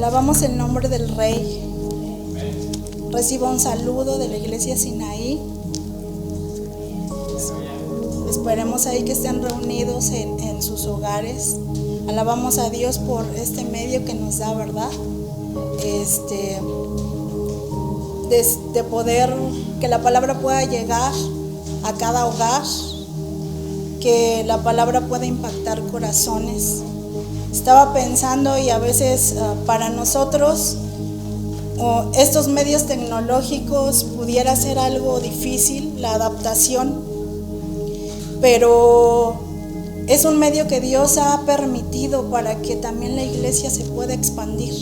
Alabamos el nombre del Rey. Reciba un saludo de la iglesia Sinaí. Esperemos ahí que estén reunidos en sus hogares. Alabamos a Dios por este medio que nos da, ¿verdad? De poder que la palabra pueda llegar a cada hogar, que la palabra pueda impactar corazones. Estaba pensando y a veces para nosotros estos medios tecnológicos pudiera ser algo difícil, la adaptación, pero es un medio que Dios ha permitido para que también la iglesia se pueda expandir,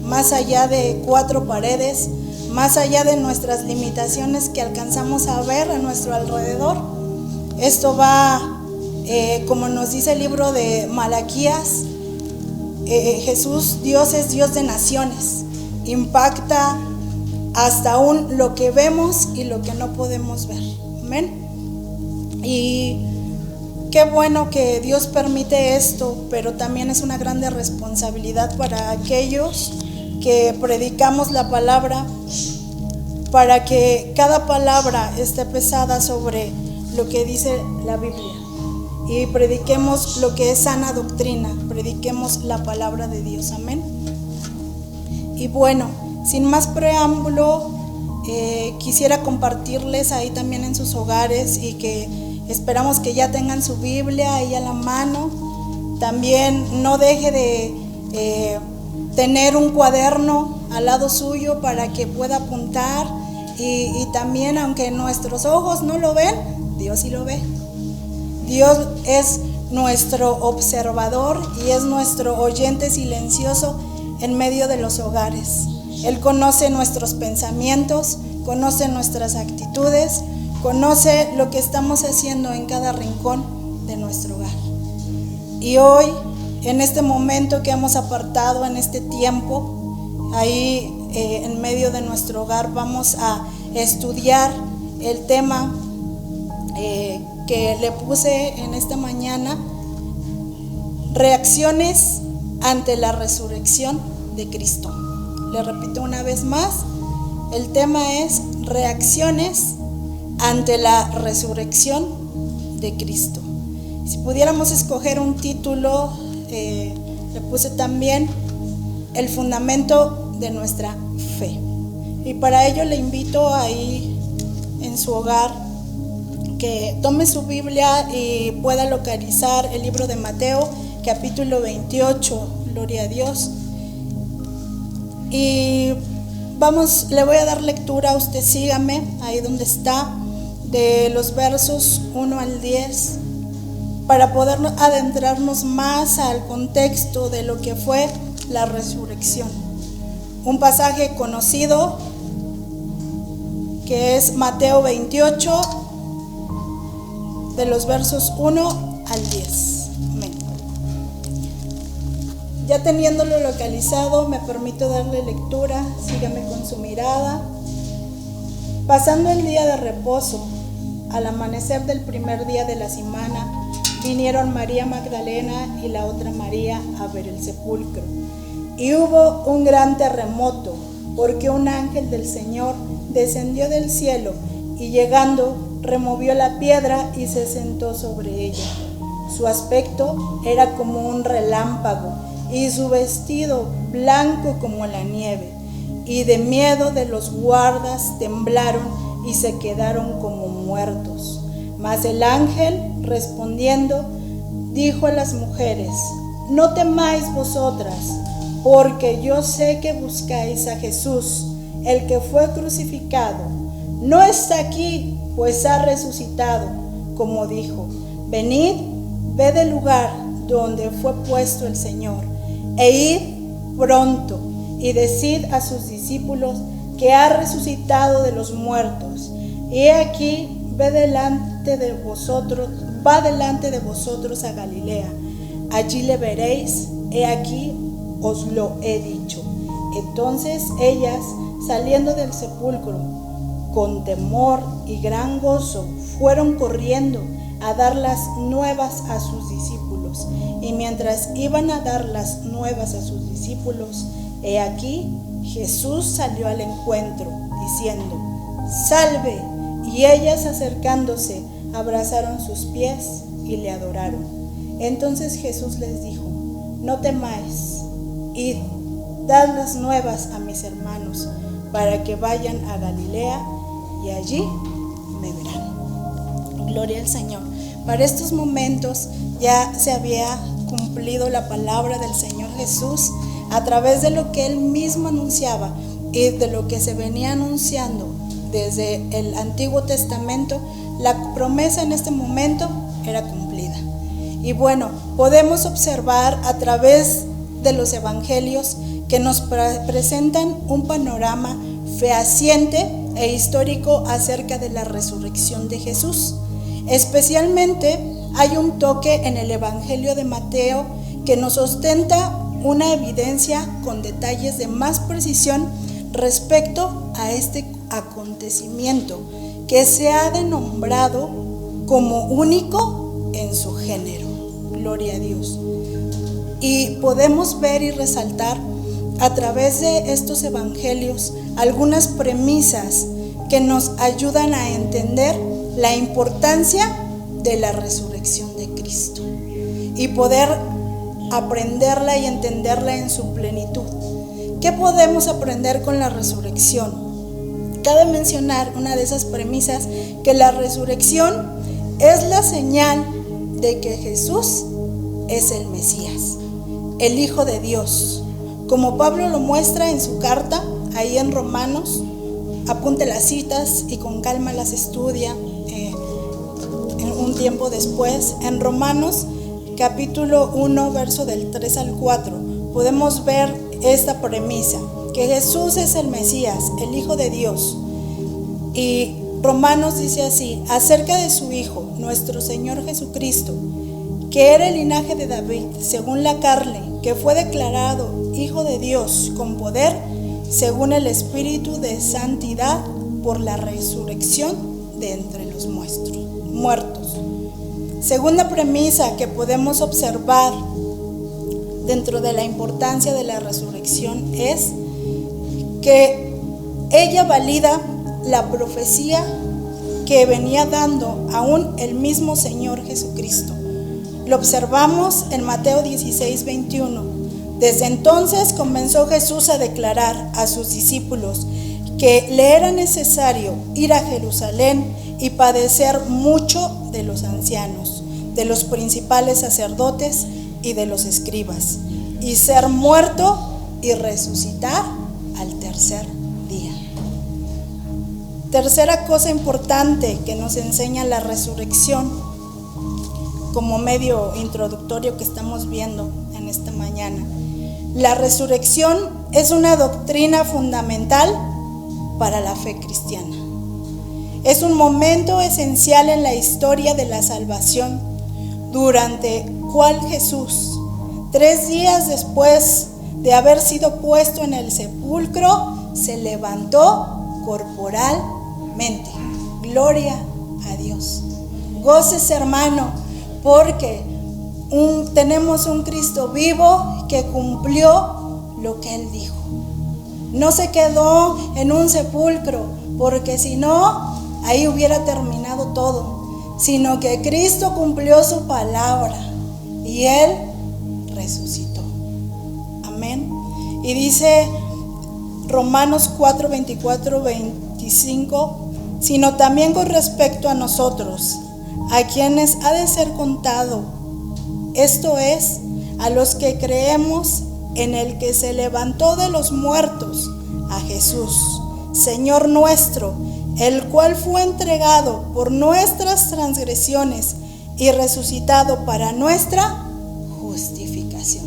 más allá de cuatro paredes, más allá de nuestras limitaciones que alcanzamos a ver a nuestro alrededor. Esto va, como nos dice el libro de Malaquías, Jesús, Dios es Dios de naciones, impacta hasta aún lo que vemos y lo que no podemos ver. Amén. Y qué bueno que Dios permite esto, pero también es una grande responsabilidad para aquellos que predicamos la palabra, para que cada palabra esté pesada sobre lo que dice la Biblia. Y prediquemos lo que es sana doctrina, prediquemos la palabra de Dios, amén. Y bueno, sin más preámbulo, quisiera compartirles ahí también en sus hogares y que esperamos que ya tengan su Biblia ahí a la mano. También no deje de tener un cuaderno al lado suyo para que pueda apuntar y también, aunque nuestros ojos no lo ven, Dios sí lo ve. Dios es nuestro observador y es nuestro oyente silencioso en medio de los hogares. Él conoce nuestros pensamientos, conoce nuestras actitudes, conoce lo que estamos haciendo en cada rincón de nuestro hogar. Y hoy, en este momento que hemos apartado, en este tiempo, ahí en medio de nuestro hogar, vamos a estudiar el tema que le puse en esta mañana: reacciones ante la resurrección de Cristo. Le repito una vez más, el tema es reacciones ante la resurrección de Cristo. Si pudiéramos escoger un título, le puse también el fundamento de nuestra fe. Y para ello le invito ahí en su hogar que tome su Biblia y pueda localizar el libro de Mateo, capítulo 28, gloria a Dios. Y le voy a dar lectura, usted sígame ahí donde está, de los versos 1 al 10, para poder adentrarnos más al contexto de lo que fue la resurrección. Un pasaje conocido que es Mateo 28, de los versos 1 al 10. Amén. Ya teniéndolo localizado, me permito darle lectura. Sígame con su mirada. Pasando el día de reposo, al amanecer del primer día de la semana, vinieron María Magdalena y la otra María a ver el sepulcro. Y hubo un gran terremoto, porque un ángel del Señor descendió del cielo y llegando removió la piedra y se sentó sobre ella. Su aspecto era como un relámpago y su vestido blanco como la nieve. Y de miedo de los guardas temblaron y se quedaron como muertos. Mas el ángel, respondiendo, dijo a las mujeres: no temáis vosotras, porque yo sé que buscáis a Jesús, el que fue crucificado. No está aquí, pues ha resucitado, como dijo. Venid, ved el lugar donde fue puesto el Señor, e id pronto, y decid a sus discípulos que ha resucitado de los muertos. Y he aquí, va delante de vosotros a Galilea. Allí le veréis, he aquí, os lo he dicho. Entonces ellas, saliendo del sepulcro, con temor y gran gozo, fueron corriendo a dar las nuevas a sus discípulos. Y mientras iban a dar las nuevas a sus discípulos, He aquí, Jesús salió al encuentro, diciendo: ¡Salve! Y ellas, acercándose, abrazaron sus pies y le adoraron. Entonces Jesús les dijo: no temáis, id, dad las nuevas a mis hermanos, para que vayan a Galilea, y allí me verán. Gloria al Señor. Para estos momentos ya se había cumplido la palabra del Señor Jesús a través de lo que Él mismo anunciaba y de lo que se venía anunciando desde el Antiguo Testamento. La promesa en este momento era cumplida. Y bueno, podemos observar a través de los evangelios que nos presentan un panorama fehaciente e histórico acerca de la resurrección de Jesús. Especialmente hay un toque en el Evangelio de Mateo que nos ostenta una evidencia con detalles de más precisión respecto a este acontecimiento que se ha denombrado como único en su género. Gloria a Dios. Y podemos ver y resaltar a través de estos evangelios algunas premisas que nos ayudan a entender la importancia de la resurrección de Cristo y poder aprenderla y entenderla en su plenitud. ¿Qué podemos aprender con la resurrección? Cabe mencionar una de esas premisas, que la resurrección es la señal de que Jesús es el Mesías, el Hijo de Dios, como Pablo lo muestra en su carta, ahí en Romanos. Apunte las citas y con calma las estudia en un tiempo después. En Romanos capítulo 1, verso del 3 al 4, podemos ver esta premisa, que Jesús es el Mesías, el Hijo de Dios. Y Romanos dice así, acerca de su Hijo, nuestro Señor Jesucristo, que era el linaje de David, según la carne, que fue declarado Hijo de Dios con poder, según el Espíritu de santidad, por la resurrección de entre los muertos. Segunda premisa que podemos observar dentro de la importancia de la resurrección es que ella valida la profecía que venía dando aún el mismo Señor Jesucristo. Lo observamos en Mateo 16, 21. Desde entonces comenzó Jesús a declarar a sus discípulos que le era necesario ir a Jerusalén y padecer mucho de los ancianos, de los principales sacerdotes y de los escribas, y ser muerto y resucitar al tercer día. Tercera cosa importante que nos enseña la resurrección, como medio introductorio que estamos viendo en esta mañana. La resurrección es una doctrina fundamental para la fe cristiana. Es un momento esencial en la historia de la salvación, durante cual Jesús, 3 días después de haber sido puesto en el sepulcro, se levantó corporalmente. Gloria a Dios. Gócese, hermano, porque tenemos un Cristo vivo que cumplió lo que Él dijo. No se quedó en un sepulcro, porque si no, ahí hubiera terminado todo, sino que Cristo cumplió su palabra y Él resucitó. Amén. Y dice Romanos 4, 24, 25, sino también con respecto a nosotros, a quienes ha de ser contado, esto es, a los que creemos en el que se levantó de los muertos, a Jesús, Señor nuestro, el cual fue entregado por nuestras transgresiones y resucitado para nuestra justificación.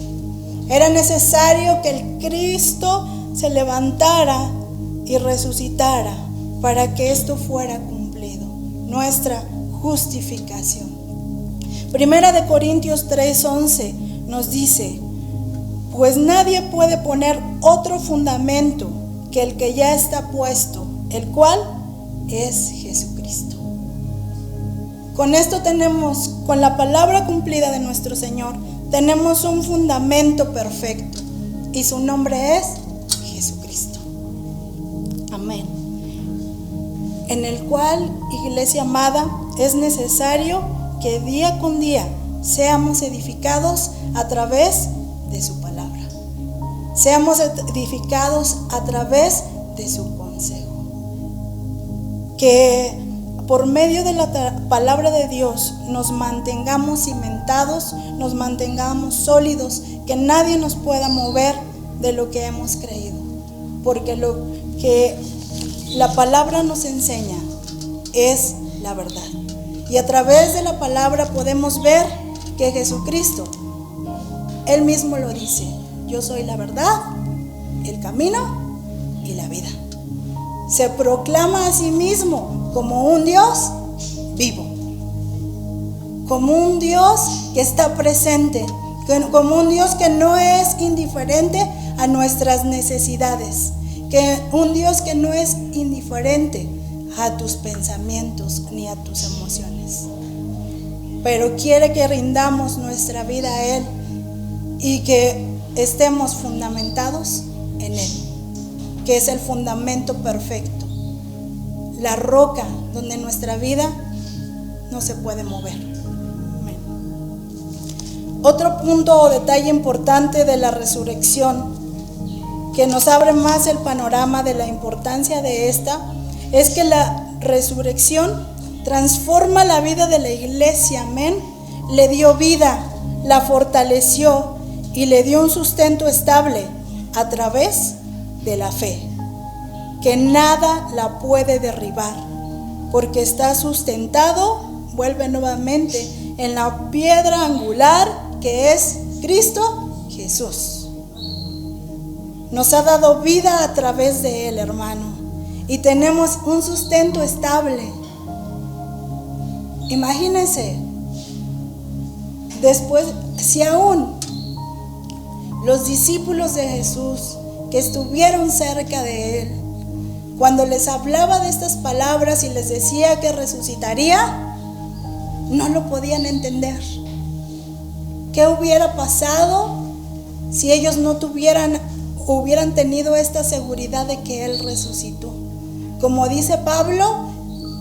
Era necesario que el Cristo se levantara y resucitara para que esto fuera cumplido, nuestra justificación. Primera de Corintios 3:11 nos dice, pues nadie puede poner otro fundamento que el que ya está puesto, el cual es Jesucristo. Con esto tenemos, con la palabra cumplida de nuestro Señor, tenemos un fundamento perfecto y su nombre es Amén. En el cual, iglesia amada, es necesario que día con día seamos edificados a través de su palabra. Seamos edificados a través de su consejo. Que por medio de la palabra de Dios nos mantengamos cimentados, nos mantengamos sólidos, que nadie nos pueda mover de lo que hemos creído. Porque lo que la palabra nos enseña es la verdad. Y a través de la palabra podemos ver que Jesucristo, Él mismo lo dice: yo soy la verdad, el camino y la vida. Se proclama a sí mismo como un Dios vivo, como un Dios que está presente, como un Dios que no es indiferente a nuestras necesidades, que un Dios que no es indiferente a tus pensamientos ni a tus emociones, pero quiere que rindamos nuestra vida a Él y que estemos fundamentados en Él, que es el fundamento perfecto, la roca donde nuestra vida no se puede mover. Amén. Otro punto o detalle importante de la resurrección, que nos abre más el panorama de la importancia de esta, es que la resurrección transforma la vida de la iglesia. Amén. Le dio vida, la fortaleció y le dio un sustento estable a través de la fe, que nada la puede derribar, porque está sustentado, vuelve nuevamente, en la piedra angular que es Cristo Jesús. Nos ha dado vida a través de Él, hermano, y tenemos un sustento estable. Imagínense, después, si aún los discípulos de Jesús que estuvieron cerca de Él, cuando les hablaba de estas palabras y les decía que resucitaría, no lo podían entender. ¿Qué hubiera pasado si ellos no hubieran tenido esta seguridad de que Él resucitó? Como dice Pablo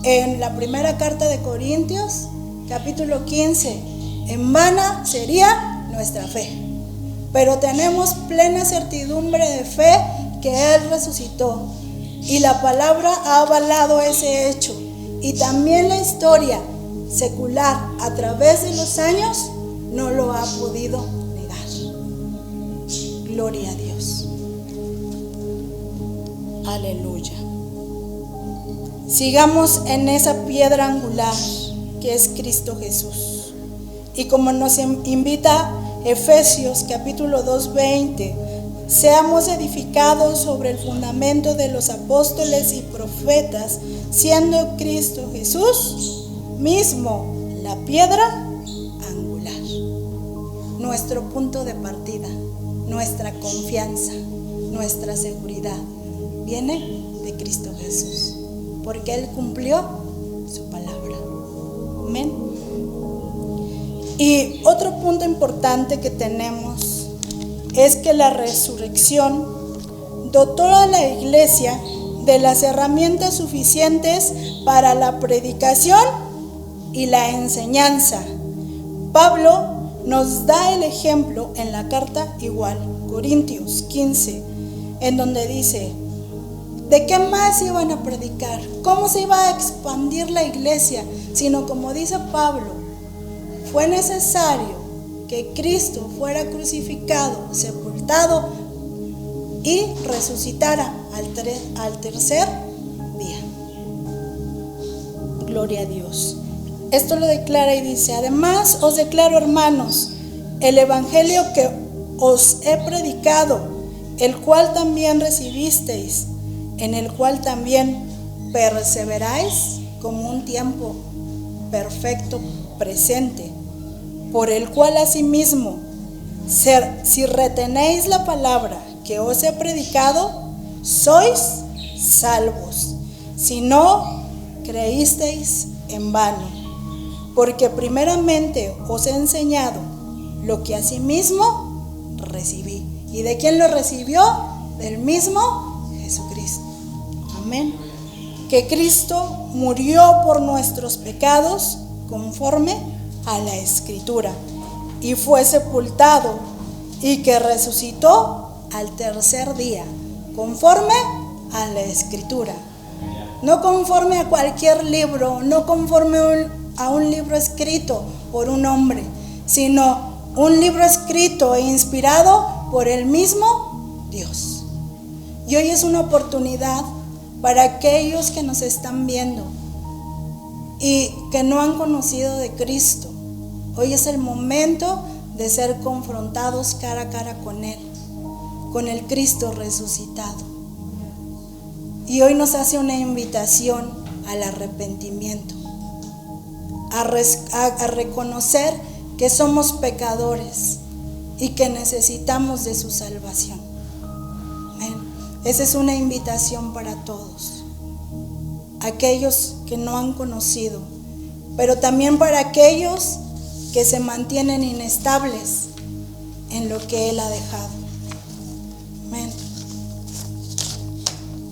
en la primera carta de Corintios, capítulo 15, en vana sería nuestra fe, pero tenemos plena certidumbre de fe que Él resucitó, y la palabra ha avalado ese hecho, y también la historia secular a través de los años no lo ha podido negar. Gloria a Dios. Aleluya. Sigamos en esa piedra angular que es Cristo Jesús. Y como nos invita Efesios capítulo 2:20, seamos edificados sobre el fundamento de los apóstoles y profetas, siendo Cristo Jesús mismo la piedra angular. Nuestro punto de partida, nuestra confianza, nuestra seguridad viene de Cristo Jesús, porque Él cumplió su palabra. Amén. Y otro punto importante que tenemos es que la resurrección dotó a la iglesia de las herramientas suficientes para la predicación y la enseñanza. Pablo nos da el ejemplo en la carta igual, Corintios 15, en donde dice: ¿de qué más iban a predicar? ¿Cómo se iba a expandir la iglesia? Sino, como dice Pablo, fue necesario que Cristo fuera crucificado, sepultado y resucitara al tercer día. Gloria a Dios. Esto lo declara y dice: además os declaro, hermanos, el evangelio que os he predicado, el cual también recibisteis, en el cual también perseveráis, como un tiempo perfecto presente, por el cual asimismo, si retenéis la palabra que os he predicado, sois salvos, si no creísteis en vano, porque primeramente os he enseñado lo que asimismo recibí. ¿Y de quién lo recibió? Del mismo Jesucristo. Amén. Amén. Que Cristo murió por nuestros pecados conforme a la Escritura y fue sepultado y que resucitó al tercer día conforme a la Escritura. No conforme a cualquier libro, no conforme a un libro escrito por un hombre, sino un libro escrito e inspirado por el mismo Dios. Y hoy es una oportunidad para aquellos que nos están viendo y que no han conocido de Cristo. Hoy es el momento de ser confrontados cara a cara con Él, con el Cristo resucitado. Y hoy nos hace una invitación al arrepentimiento, a reconocer que somos pecadores y que necesitamos de su salvación. Amén. Esa es una invitación para todos, aquellos que no han conocido, pero también para aquellos que se mantienen inestables en lo que Él ha dejado. Amén.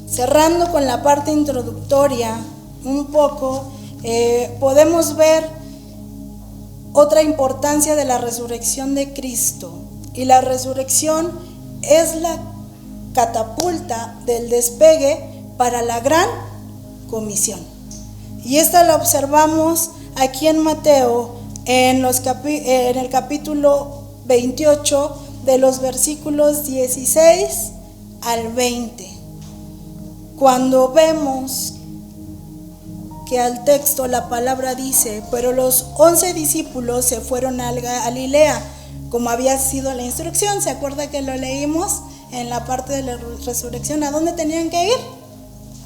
Cerrando con la parte introductoria un poco, podemos ver otra importancia de la resurrección de Cristo. Y la resurrección es la catapulta del despegue para la gran comisión. Y esta la observamos aquí en Mateo, en el capítulo 28, de los versículos 16 al 20. Cuando vemos que al texto la palabra dice: pero los 11 discípulos se fueron a Galilea, como había sido la instrucción. ¿Se acuerda que lo leímos en la parte de la resurrección? ¿A dónde tenían que ir?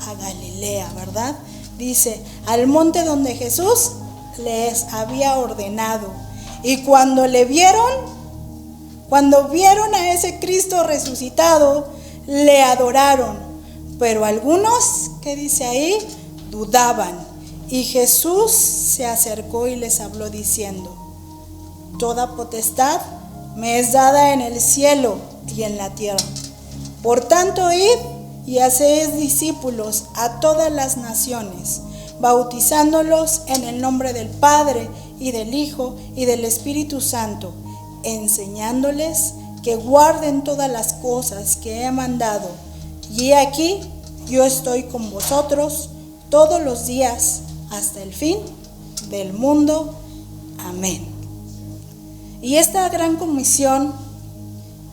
A Galilea, ¿verdad? Dice, al monte donde Jesús les había ordenado. Y cuando vieron a ese Cristo resucitado, le adoraron. Pero algunos, ¿qué dice ahí? Dudaban. Y Jesús se acercó y les habló diciendo: toda potestad me es dada en el cielo y en la tierra. Por tanto, id y haced discípulos a todas las naciones, bautizándolos en el nombre del Padre y del Hijo y del Espíritu Santo, enseñándoles que guarden todas las cosas que he mandado. Y he aquí, yo estoy con vosotros todos los días hasta el fin del mundo. Amén. Y esta gran comisión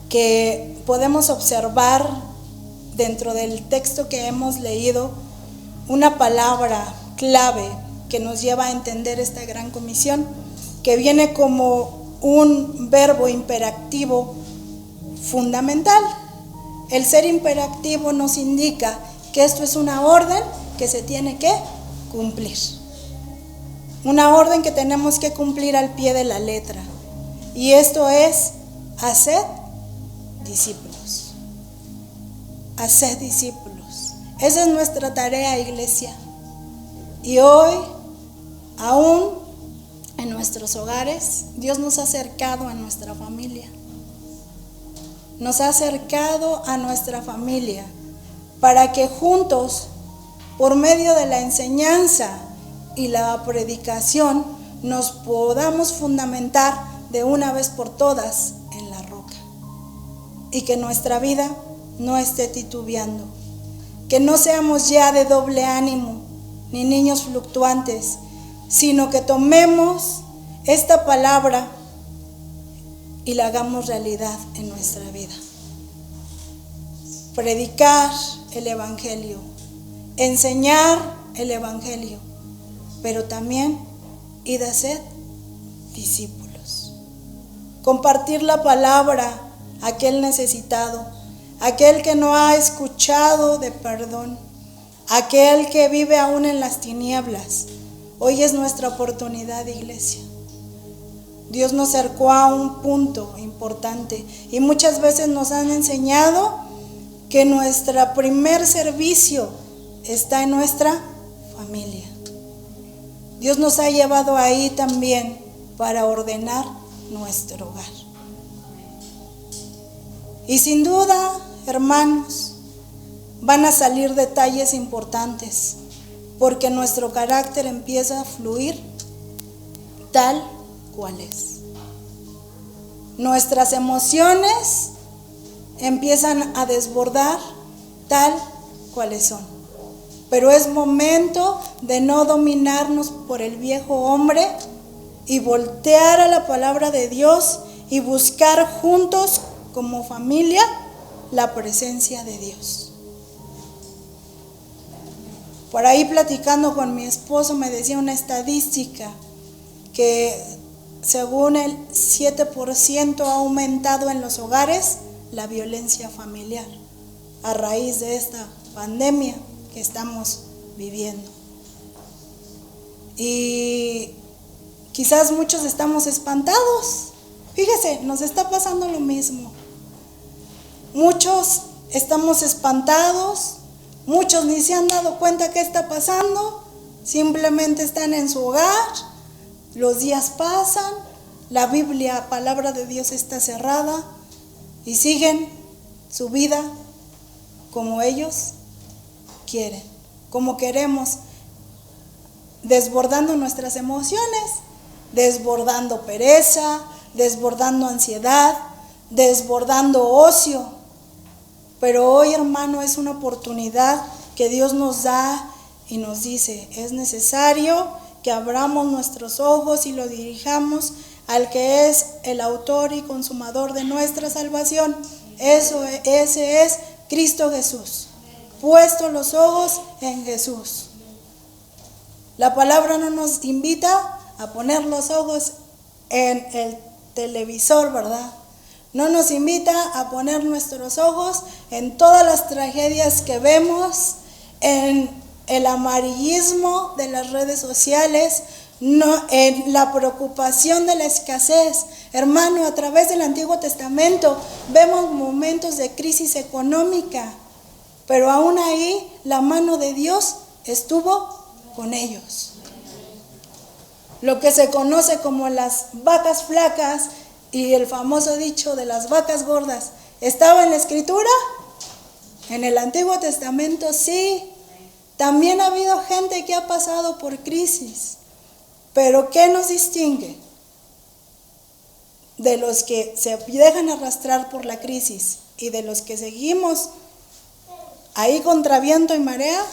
que podemos observar dentro del texto que hemos leído, una palabra clave que nos lleva a entender esta gran comisión, que viene como un verbo imperativo fundamental. El ser imperativo nos indica que esto es una orden que se tiene que cumplir. Una orden que tenemos que cumplir al pie de la letra. Y esto es: haced discípulos. Haced discípulos. Esa es nuestra tarea, iglesia. Y hoy, aún en nuestros hogares, Dios nos ha acercado a nuestra familia. Nos ha acercado a nuestra familia para que juntos, por medio de la enseñanza y la predicación, nos podamos fundamentar de una vez por todas en la roca. Y que nuestra vida no esté titubeando. Que no seamos ya de doble ánimo, ni niños fluctuantes, sino que tomemos esta palabra y la hagamos realidad en nuestra vida. Predicar el Evangelio, enseñar el Evangelio, pero también id a ser discípulos. Compartir la palabra a aquel necesitado, aquel que no ha escuchado de perdón, aquel que vive aún en las tinieblas. Hoy es nuestra oportunidad, iglesia. Dios nos acercó a un punto importante y muchas veces nos han enseñado que nuestro primer servicio está en nuestra familia. Dios nos ha llevado ahí también para ordenar nuestro hogar. Y sin duda, hermanos, van a salir detalles importantes, porque nuestro carácter empieza a fluir tal cual es. Nuestras emociones empiezan a desbordar tal cuales son. Pero es momento de no dominarnos por el viejo hombre y voltear a la palabra de Dios y buscar juntos como familia la presencia de Dios. Por ahí platicando con mi esposo me decía una estadística que según el 7% ha aumentado en los hogares la violencia familiar a raíz de esta pandemia que estamos viviendo. Y quizás muchos estamos espantados. Fíjese, nos está pasando lo mismo. Muchos estamos espantados, muchos ni se han dado cuenta qué está pasando, simplemente están en su hogar, los días pasan, la Biblia, palabra de Dios, está cerrada y siguen su vida como ellos quieren, como queremos, desbordando nuestras emociones, desbordando pereza, desbordando ansiedad, desbordando ocio. Pero hoy, hermano, es una oportunidad que Dios nos da y nos dice, es necesario que abramos nuestros ojos y los dirijamos al que es el autor y consumador de nuestra salvación. Ese es Cristo Jesús. Puesto los ojos en Jesús. La palabra no nos invita a poner los ojos en el televisor, ¿verdad? No nos invita a poner nuestros ojos en todas las tragedias que vemos, en el amarillismo de las redes sociales, no, en la preocupación de la escasez. Hermano, a través del Antiguo Testamento vemos momentos de crisis económica, pero aún ahí la mano de Dios estuvo con ellos. Lo que se conoce como las vacas flacas y el famoso dicho de las vacas gordas, ¿estaba en la Escritura? En el Antiguo Testamento sí. También ha habido gente que ha pasado por crisis. Pero ¿qué nos distingue de los que se dejan arrastrar por la crisis y de los que seguimos ahí contra viento y marea?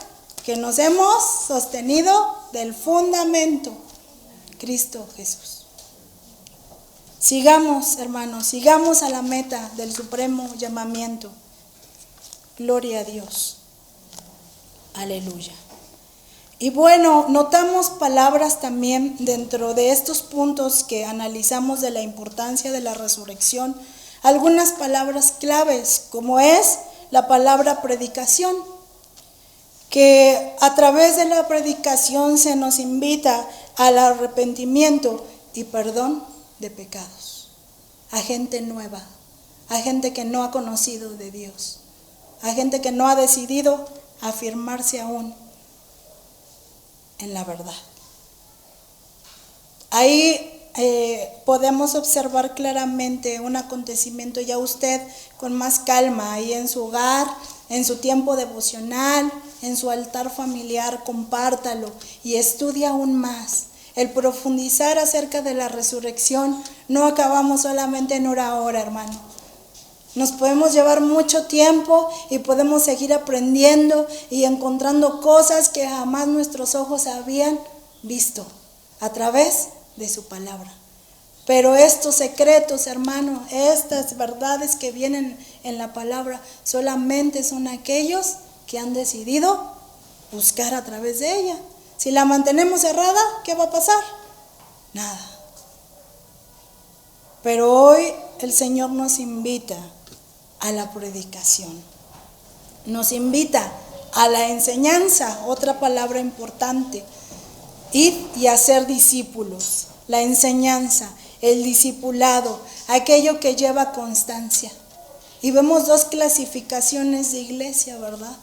Que nos hemos sostenido del fundamento, Cristo Jesús. Sigamos, hermanos, sigamos a la meta del supremo llamamiento. Gloria a Dios. Aleluya. Y bueno, notamos palabras también dentro de estos puntos que analizamos de la importancia de la resurrección. Algunas palabras claves, como es la palabra predicación, que a través de la predicación se nos invita al arrepentimiento y perdón de pecados, a gente nueva, a gente que no ha conocido de Dios, a gente que no ha decidido afirmarse aún en la verdad. Ahí podemos observar claramente un acontecimiento, ya usted con más calma, ahí en su hogar, en su tiempo devocional, en su altar familiar, compártalo y estudie aún más. El profundizar acerca de la resurrección, no acabamos solamente en una hora, hermano. Nos podemos llevar mucho tiempo y podemos seguir aprendiendo y encontrando cosas que jamás nuestros ojos habían visto a través de su palabra. Pero estos secretos, hermano, estas verdades que vienen en la palabra, solamente son aquellos que han decidido buscar a través de ella. Si la mantenemos cerrada, ¿qué va a pasar? Nada. Pero hoy el Señor nos invita a la predicación. Nos invita a la enseñanza, otra palabra importante. Ir y hacer discípulos. La enseñanza, el discipulado, aquello que lleva constancia. Y vemos dos clasificaciones de iglesia, ¿verdad?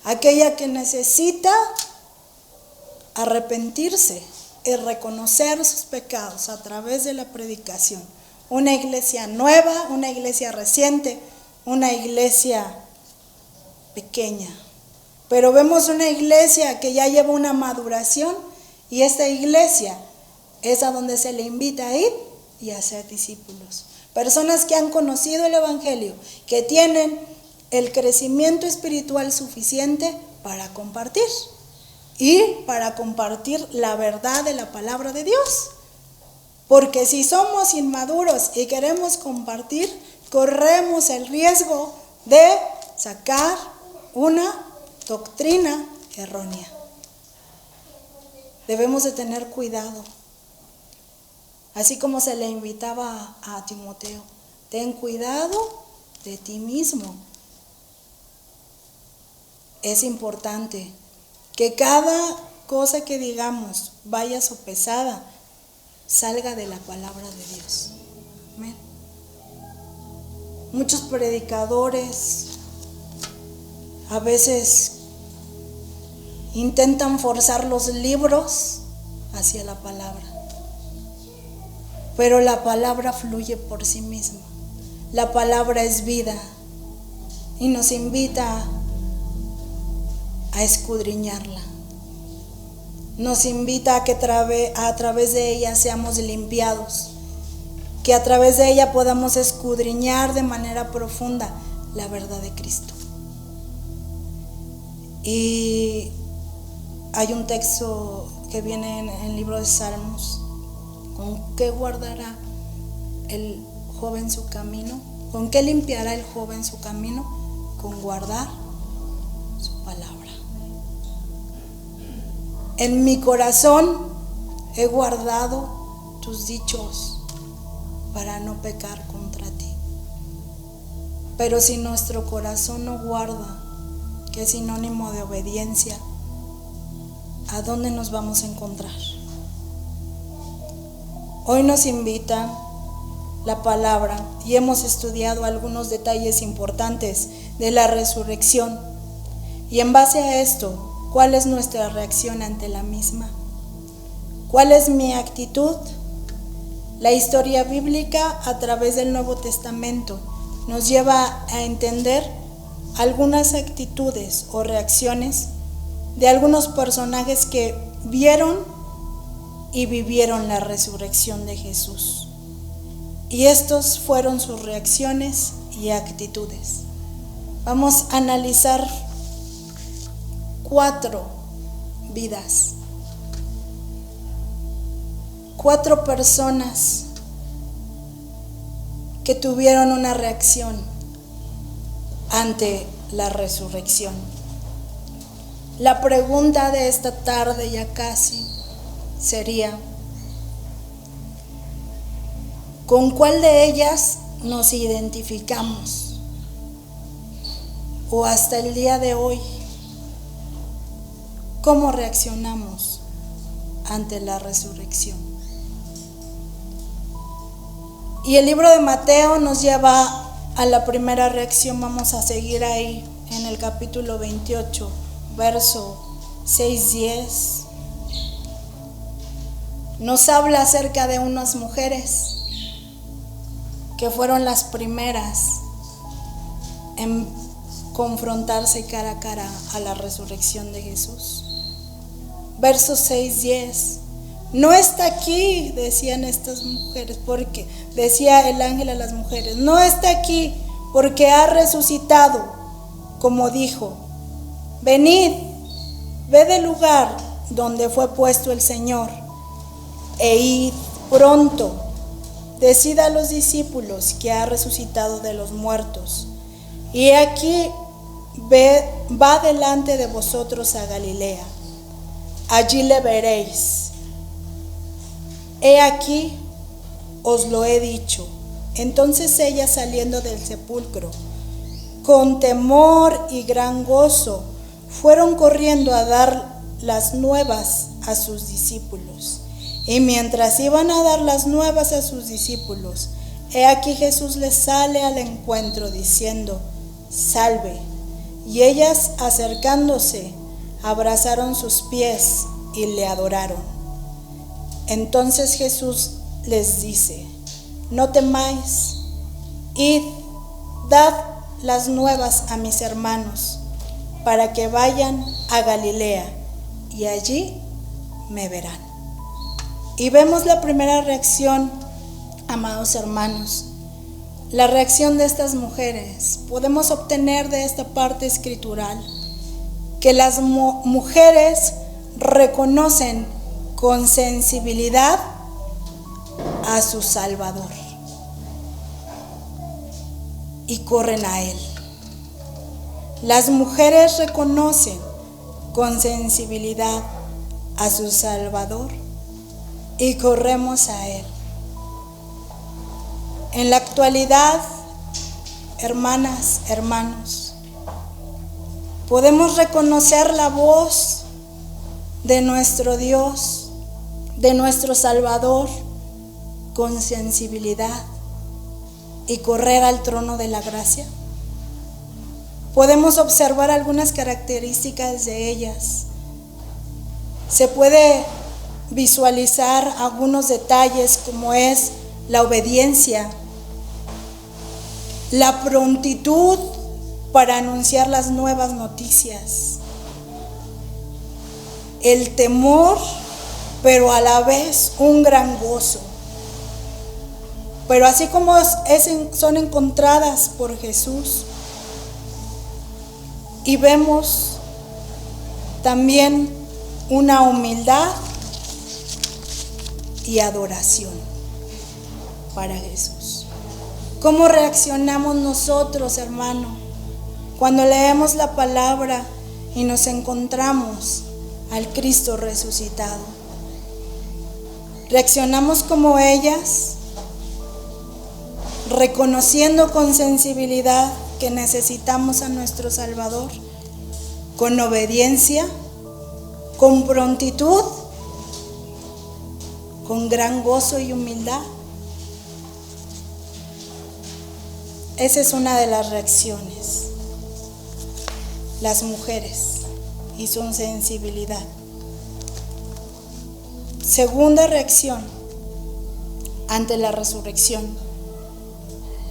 Aquella que necesita arrepentirse y reconocer sus pecados a través de la predicación. Una iglesia nueva, una iglesia reciente, una iglesia pequeña. Pero vemos una iglesia que ya lleva una maduración, y esta iglesia es a donde se le invita a ir y a ser discípulos. Personas que han conocido el Evangelio, que tienen el crecimiento espiritual suficiente para compartir y para compartir la verdad de la palabra de Dios. Porque si somos inmaduros y queremos compartir, corremos el riesgo de sacar una doctrina errónea. Debemos de tener cuidado. Así como se le invitaba a Timoteo, ten cuidado de ti mismo. Es importante que cada cosa que digamos, vaya sopesada, salga de la palabra de Dios. Amén. Muchos predicadores a veces intentan forzar los libros hacia la palabra, pero la palabra fluye por sí misma. La palabra es vida y nos invita a escudriñarla. Nos invita a que a través de ella seamos limpiados, que a través de ella podamos escudriñar de manera profunda la verdad de Cristo. Y hay un texto que viene en el libro de Salmos: ¿con qué guardará el joven su camino? ¿Con qué limpiará el joven su camino? Con guardar su palabra. En mi corazón he guardado tus dichos para no pecar contra ti. Pero si nuestro corazón no guarda, que es sinónimo de obediencia, ¿a dónde nos vamos a encontrar? Hoy nos invita la palabra y hemos estudiado algunos detalles importantes de la resurrección. Y en base a esto, ¿cuál es nuestra reacción ante la misma? ¿Cuál es mi actitud? La historia bíblica a través del Nuevo Testamento nos lleva a entender algunas actitudes o reacciones de algunos personajes que vieron y vivieron la resurrección de Jesús. Y estos fueron sus reacciones y actitudes. Vamos a analizar 4 vidas, 4 personas que tuvieron una reacción ante la resurrección. La pregunta de esta tarde ya casi sería: ¿con cuál de ellas nos identificamos? O hasta el día de hoy, ¿cómo reaccionamos ante la resurrección? Y el libro de Mateo nos lleva a la primera reacción. Vamos a seguir ahí en el capítulo 28, verso 6-10. Nos habla acerca de unas mujeres que fueron las primeras en confrontarse cara a cara a la resurrección de Jesús. Versos 6-10. No está aquí, decían estas mujeres, porque decía el ángel a las mujeres, no está aquí porque ha resucitado, como dijo. Venid, ved el lugar donde fue puesto el Señor, e id pronto, decid a los discípulos que ha resucitado de los muertos. Y aquí va delante de vosotros a Galilea, allí le veréis. He aquí, os lo he dicho. Entonces ellas, saliendo del sepulcro, con temor y gran gozo, fueron corriendo a dar las nuevas a sus discípulos. Y mientras iban a dar las nuevas a sus discípulos, he aquí Jesús les sale al encuentro diciendo: salve. Y ellas, acercándose, abrazaron sus pies y le adoraron. Entonces Jesús les dice: no temáis, id, dad las nuevas a mis hermanos para que vayan a Galilea y allí me verán. Y vemos la primera reacción, amados hermanos, la reacción de estas mujeres. Podemos obtener de esta parte escritural que las mujeres reconocen con sensibilidad a su Salvador y corren a Él. Las mujeres reconocen con sensibilidad a su Salvador y corremos a Él. En la actualidad, hermanas, hermanos, podemos reconocer la voz de nuestro Dios, de nuestro Salvador, con sensibilidad y correr al trono de la gracia. Podemos observar algunas características de ellas. Se puede visualizar algunos detalles como es la obediencia, la prontitud para anunciar las nuevas noticias, el temor, pero a la vez un gran gozo. Pero así como son encontradas por Jesús, y vemos también una humildad y adoración para Jesús. ¿Cómo reaccionamos nosotros, hermano, cuando leemos la palabra y nos encontramos al Cristo resucitado? ¿Reaccionamos como ellas, reconociendo con sensibilidad que necesitamos a nuestro Salvador, con obediencia, con prontitud, con gran gozo y humildad? Esa es una de las reacciones. Las mujeres y su sensibilidad. Segunda reacción ante la resurrección.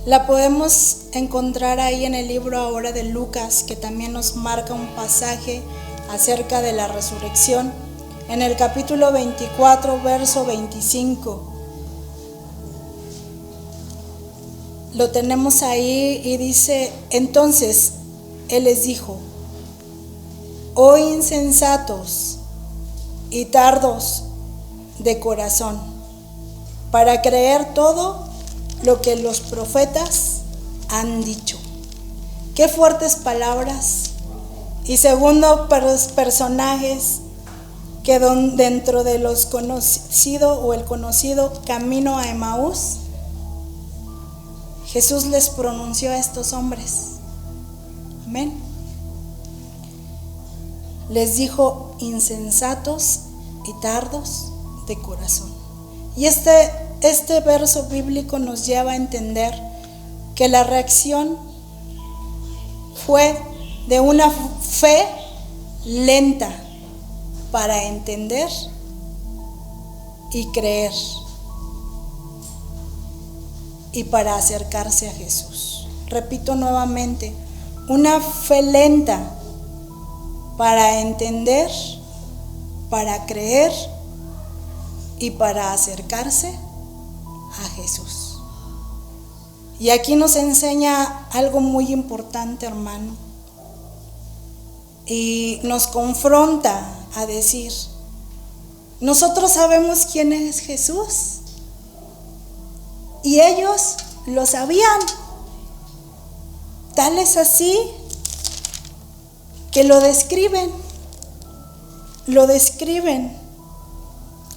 La podemos encontrar ahí en el libro ahora de Lucas, que también nos marca un pasaje acerca de la resurrección, en el capítulo 24, verso 25. Lo tenemos ahí y dice: entonces Él les dijo: oh insensatos y tardos de corazón, para creer todo lo que los profetas han dicho. Qué fuertes palabras. Y segundo, personajes que dentro de los conocidos o el conocido camino a Emaús, Jesús les pronunció a estos hombres. Amén. Les dijo: insensatos y tardos de corazón. Y este verso bíblico nos lleva a entender que la reacción fue de una fe lenta para entender y creer y para acercarse a Jesús. Repito nuevamente, una fe lenta para entender, para creer y para acercarse a Jesús. Y aquí nos enseña algo muy importante, hermano, y nos confronta a decir: nosotros sabemos quién es Jesús y ellos lo sabían. Tal es así que lo describen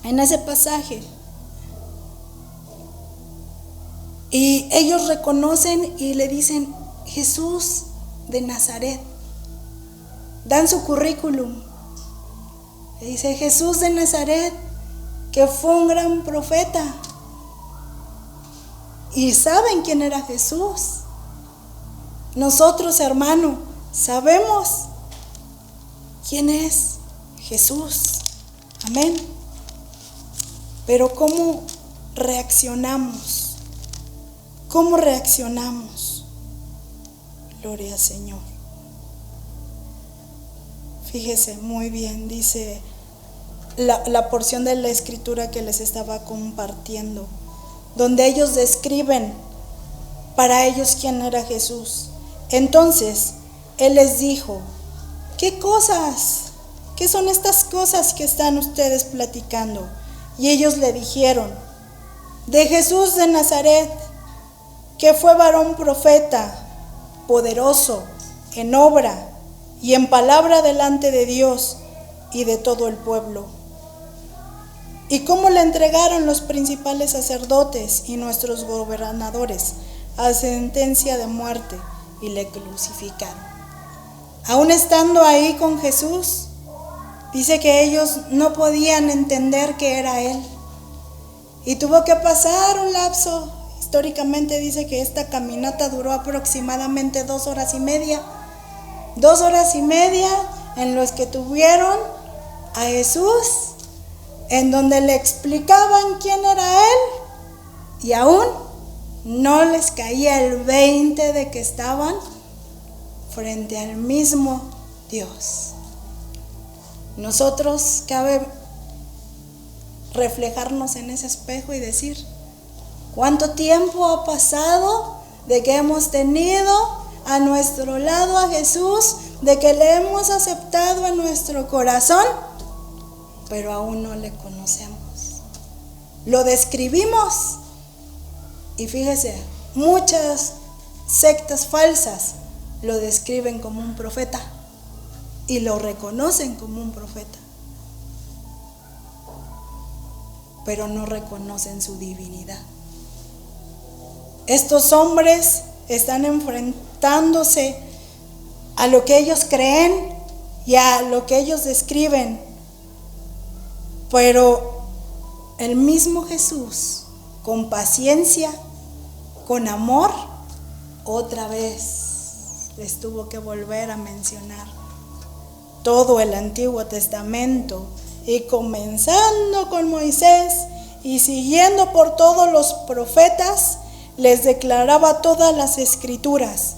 en ese pasaje. Y ellos reconocen y le dicen: Jesús de Nazaret. Dan su currículum. Le dice: Jesús de Nazaret, que fue un gran profeta. Y saben quién era Jesús. Nosotros, hermano, sabemos quién es Jesús. Amén. Pero ¿cómo reaccionamos? ¿Cómo reaccionamos? Gloria al Señor. Fíjese muy bien, dice la porción de la escritura que les estaba compartiendo, donde ellos describen para ellos quién era Jesús. Entonces, Él les dijo: ¿qué cosas? ¿Qué son estas cosas que están ustedes platicando? Y ellos le dijeron: de Jesús de Nazaret, que fue varón profeta, poderoso en obra y en palabra delante de Dios y de todo el pueblo. Y cómo le entregaron los principales sacerdotes y nuestros gobernadores a sentencia de muerte y le crucificaron. Aún estando ahí con Jesús, dice que ellos no podían entender que era Él. Y tuvo que pasar un lapso. Históricamente dice que esta caminata duró aproximadamente 2 horas y media. 2 horas y media en los que tuvieron a Jesús, en donde le explicaban quién era Él, y aún no les caía el 20 de que estaban frente al mismo Dios. Nosotros cabe reflejarnos en ese espejo y decir: ¿cuánto tiempo ha pasado de que hemos tenido a nuestro lado a Jesús, de que le hemos aceptado en nuestro corazón, pero aún no le conocemos? Lo describimos, y fíjese, muchas sectas falsas lo describen como un profeta y lo reconocen como un profeta, pero no reconocen su divinidad. Estos hombres están enfrentándose a lo que ellos creen y a lo que ellos describen, pero el mismo Jesús, con paciencia, con amor, otra vez les tuvo que volver a mencionar todo el Antiguo Testamento, y comenzando con Moisés y siguiendo por todos los profetas, les declaraba todas las escrituras,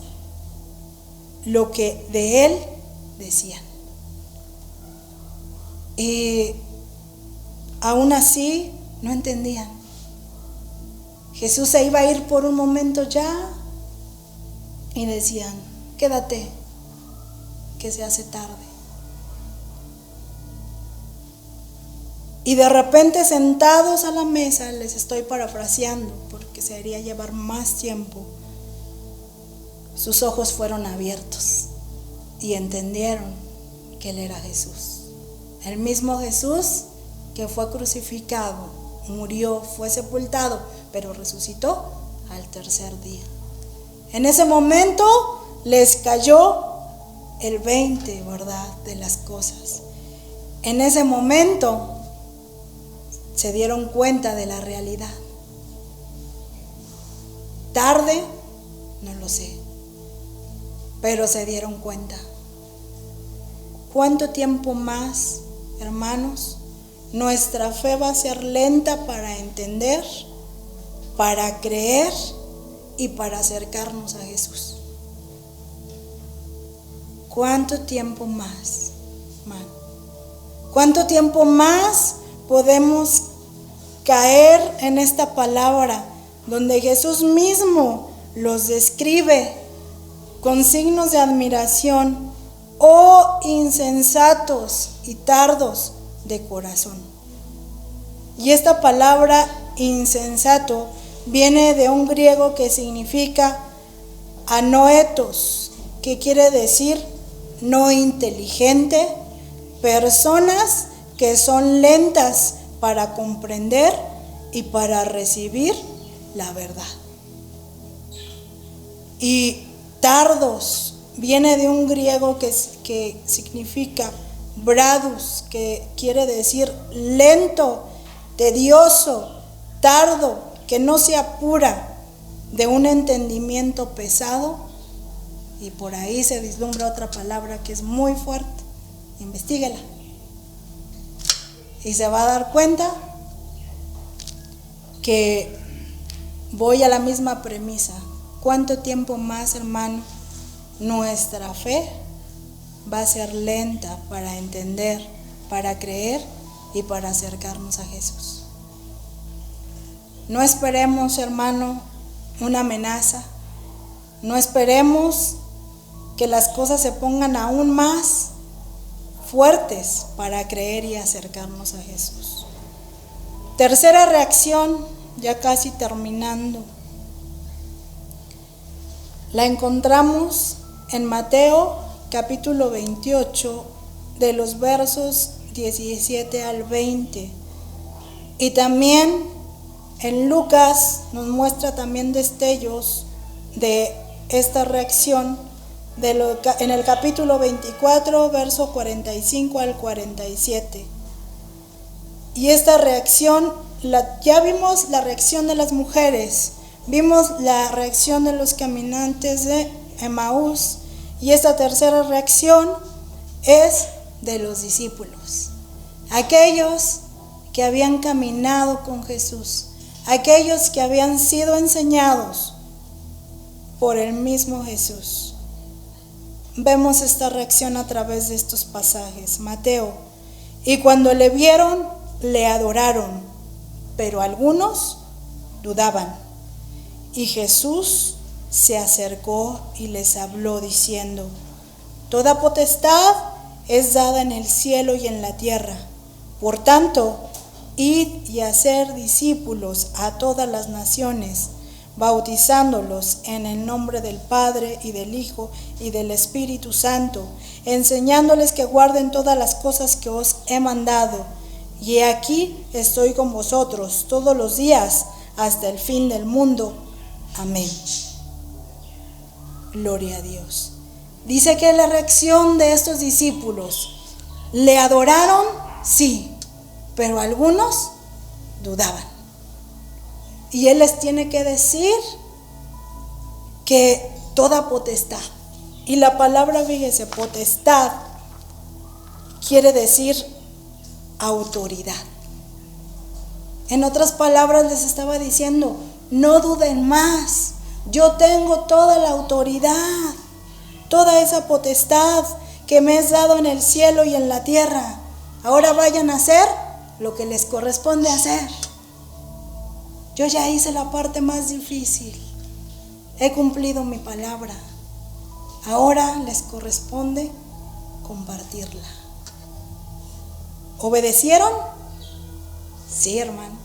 lo que de Él decían. Y aún así no entendían. Jesús se iba a ir por un momento ya, y decían: quédate, que se hace tarde. Y de repente, sentados a la mesa, les estoy parafraseando porque sería llevar más tiempo, sus ojos fueron abiertos y entendieron que Él era Jesús. El mismo Jesús que fue crucificado, murió, fue sepultado, pero resucitó al tercer día. En ese momento les cayó el 20, ¿verdad?, de las cosas. En ese momento se dieron cuenta de la realidad. Tarde, no lo sé, pero se dieron cuenta. ¿Cuánto tiempo más, hermanos, nuestra fe va a ser lenta para entender, para creer y para acercarnos a Jesús? ¿Cuánto tiempo más, hermano? ¿Cuánto tiempo más podemos caer en esta palabra donde Jesús mismo los describe con signos de admiración? Oh insensatos y tardos de corazón. Y esta palabra insensato viene de un griego que significa anoetos, que quiere decir no inteligente, personas que son lentas para comprender y para recibir la verdad. Y tardos viene de un griego que significa bradus, que quiere decir lento, tedioso, tardo, que no se apura, de un entendimiento pesado. Y por ahí se vislumbra otra palabra que es muy fuerte. Investíguela y se va a dar cuenta que voy a la misma premisa. ¿Cuánto tiempo más, hermano, nuestra fe va a ser lenta para entender, para creer y para acercarnos a Jesús. No esperemos, hermano, una amenaza. No esperemos que las cosas se pongan aún más fuertes para creer y acercarnos a Jesús. Tercera reacción, ya casi terminando. La encontramos en Mateo capítulo 28, de los versos 17 al 20. Y también en Lucas nos muestra también destellos de esta reacción en el capítulo 24, verso 45 al 47. Y esta reacción, ya vimos la reacción de las mujeres, vimos la reacción de los caminantes de Emaús, y esta tercera reacción es de los discípulos, aquellos que habían caminado con Jesús, aquellos que habían sido enseñados por el mismo Jesús. Vemos esta reacción a través de estos pasajes. Mateo: y cuando le vieron, le adoraron, pero algunos dudaban. Y Jesús se acercó y les habló diciendo: toda potestad es dada en el cielo y en la tierra. Por tanto, id y haced discípulos a todas las naciones, bautizándolos en el nombre del Padre y del Hijo y del Espíritu Santo, enseñándoles que guarden todas las cosas que os he mandado. Y he aquí estoy con vosotros todos los días hasta el fin del mundo. Amén. Gloria a Dios. Dice que la reacción de estos discípulos: ¿le adoraron? Sí, pero algunos dudaban. Y Él les tiene que decir que toda potestad, y la palabra, fíjese, potestad quiere decir autoridad. En otras palabras les estaba diciendo: no duden más, yo tengo toda la autoridad, toda esa potestad que me es dado en el cielo y en la tierra. Ahora vayan a hacer lo que les corresponde hacer. Yo ya hice la parte más difícil, he cumplido mi palabra, ahora les corresponde compartirla. ¿Obedecieron? Sí, hermano.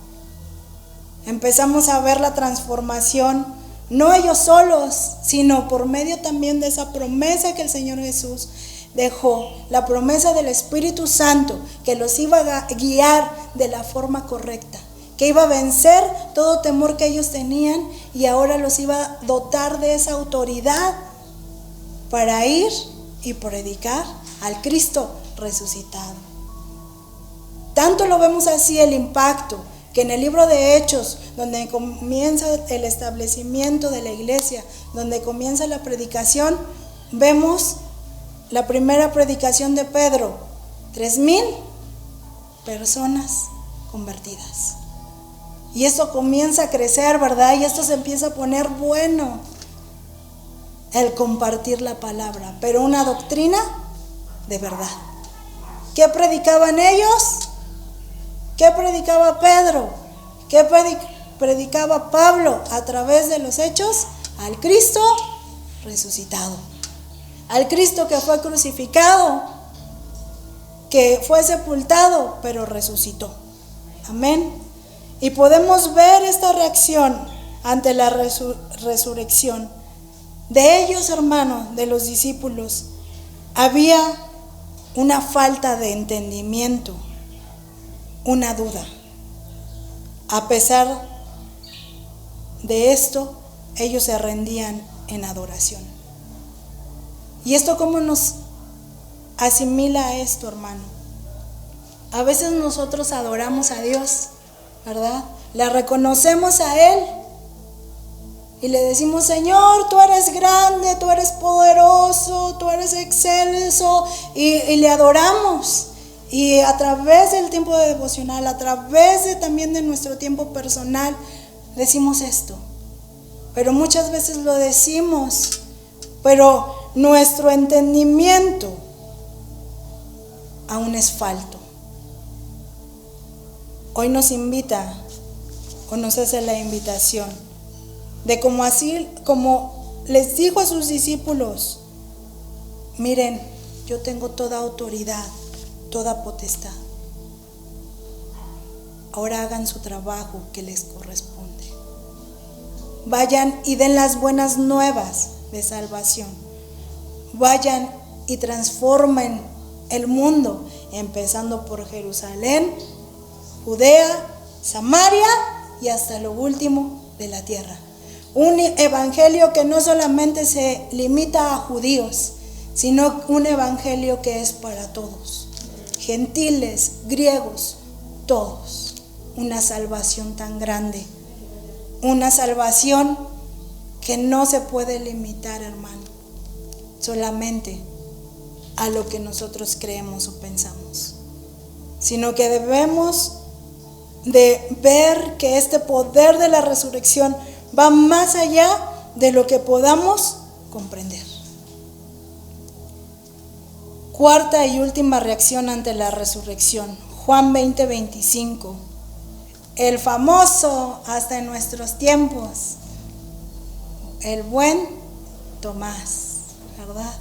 Empezamos a ver la transformación, no ellos solos, sino por medio también de esa promesa que el Señor Jesús dejó, la promesa del Espíritu Santo, que los iba a guiar de la forma correcta, que iba a vencer todo temor que ellos tenían, y ahora los iba a dotar de esa autoridad para ir y predicar al Cristo resucitado. Tanto lo vemos así el impacto, que en el libro de Hechos, donde comienza el establecimiento de la iglesia, donde comienza la predicación, vemos la primera predicación de Pedro: 3,000 personas convertidas. Y esto comienza a crecer, ¿verdad? Y esto se empieza a poner bueno, el compartir la palabra, pero una doctrina de verdad. ¿Qué predicaban ellos? ¿Qué predicaba Pedro? ¿Qué predicaba Pablo a través de los hechos? Al Cristo resucitado, al Cristo que fue crucificado, que fue sepultado, pero resucitó. Amén. Y podemos ver esta reacción ante la resurrección de ellos, hermanos, de los discípulos. Había una falta de entendimiento, una duda. A pesar de esto, ellos se rendían en adoración. ¿Y esto cómo nos asimila a esto, hermano? A veces nosotros adoramos a Dios, ¿verdad? Le reconocemos a Él y le decimos: Señor, tú eres grande, tú eres poderoso, tú eres excelso, y le adoramos. Y a través del tiempo de devocional, a través también de nuestro tiempo personal, decimos esto. Pero muchas veces lo decimos, pero nuestro entendimiento a un asfalto. Hoy nos invita o nos hace la invitación de como les dijo a sus discípulos: miren, yo tengo toda autoridad, toda potestad. Ahora hagan su trabajo que les corresponde. Vayan y den las buenas nuevas de salvación. Vayan y transformen el mundo, empezando por Jerusalén, Judea, Samaria y hasta lo último de la tierra. Un evangelio que no solamente se limita a judíos, sino un evangelio que es para todos, gentiles, griegos, todos. Una salvación tan grande, una salvación que no se puede limitar, hermano, solamente a lo que nosotros creemos o pensamos, sino que debemos de ver que este poder de la resurrección va más allá de lo que podamos comprender. Cuarta y última reacción ante la resurrección, Juan 20:25. El famoso hasta en nuestros tiempos, el buen Tomás, ¿verdad?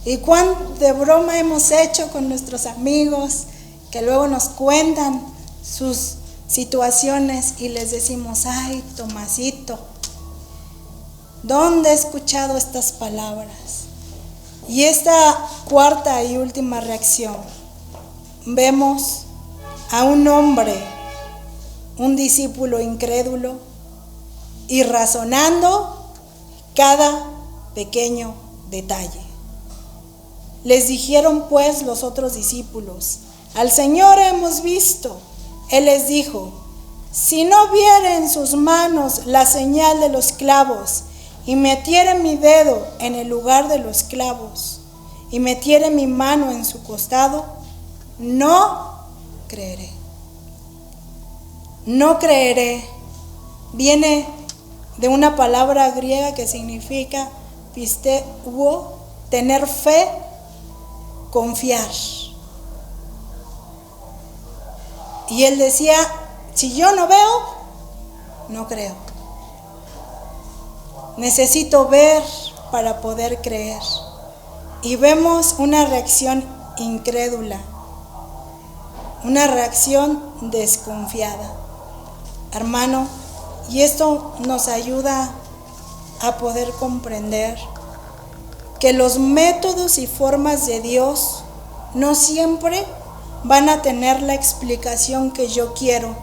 Y cuán de broma hemos hecho con nuestros amigos que luego nos cuentan sus situaciones y les decimos: ay, Tomasito, ¿dónde he escuchado estas palabras? Y esta cuarta y última reacción, vemos a un hombre, un discípulo incrédulo, y razonando cada pequeño detalle. Les dijeron pues los otros discípulos: al Señor hemos visto. Él les dijo: si no viere en sus manos la señal de los clavos, y metiere mi dedo en el lugar de los clavos, y metiere mi mano en su costado, no creeré. No creeré viene de una palabra griega que significa pisteuo, tener fe, confiar. Y él decía: si yo no veo, no creo. Necesito ver para poder creer. Y vemos una reacción incrédula, una reacción desconfiada, hermano, y esto nos ayuda a poder comprender que los métodos y formas de Dios no siempre van a tener la explicación que yo quiero.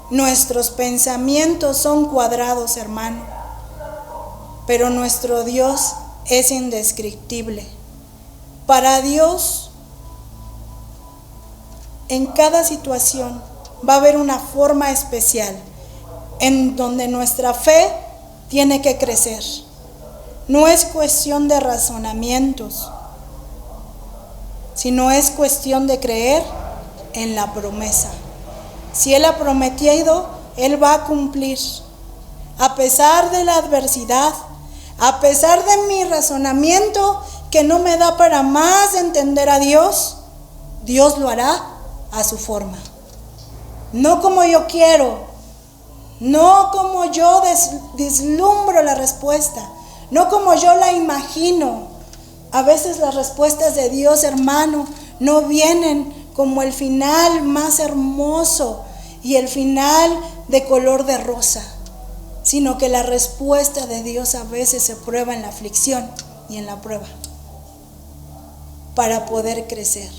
Nuestros pensamientos son cuadrados, hermano, pero nuestro Dios es indescriptible. Para Dios, en cada situación va a haber una forma especial en donde nuestra fe tiene que crecer. No es cuestión de razonamientos, sino es cuestión de creer en la promesa. Si Él ha prometido, Él va a cumplir. A pesar de la adversidad, a pesar de mi razonamiento que no me da para más entender a Dios, Dios lo hará a su forma. No como yo quiero, no como yo vislumbro la respuesta, no como yo la imagino. A veces las respuestas de Dios, hermano, no vienen como el final más hermoso y el final de color de rosa, sino que la respuesta de Dios a veces se prueba en la aflicción y en la prueba, para poder crecer,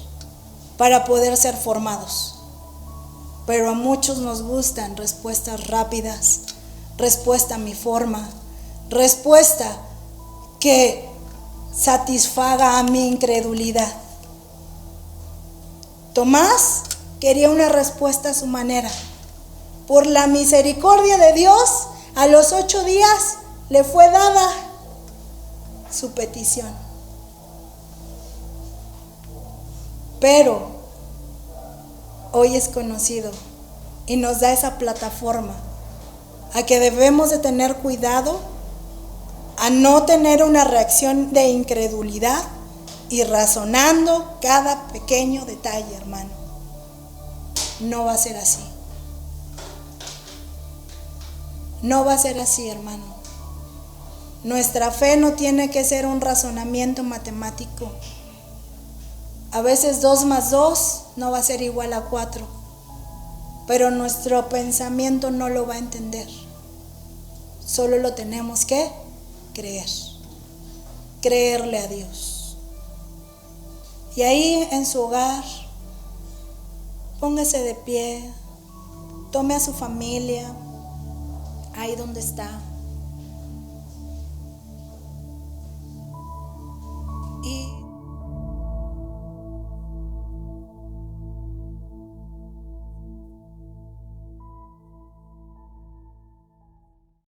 para poder ser formados. Pero a muchos nos gustan respuestas rápidas, respuesta a mi forma, respuesta que satisfaga a mi incredulidad. Tomás quería una respuesta a su manera. Por la misericordia de Dios, a los 8 días le fue dada su petición. Pero hoy es conocido y nos da esa plataforma a que debemos de tener cuidado a no tener una reacción de incredulidad y razonando cada pequeño detalle, hermano. No va a ser así. No va a ser así, hermano. Nuestra fe no tiene que ser un razonamiento matemático. A veces 2 más 2 no va a ser igual a 4, pero nuestro pensamiento no lo va a entender. Solo lo tenemos que creer, creerle a Dios. Y ahí en su hogar, póngase de pie, tome a su familia, ahí donde está.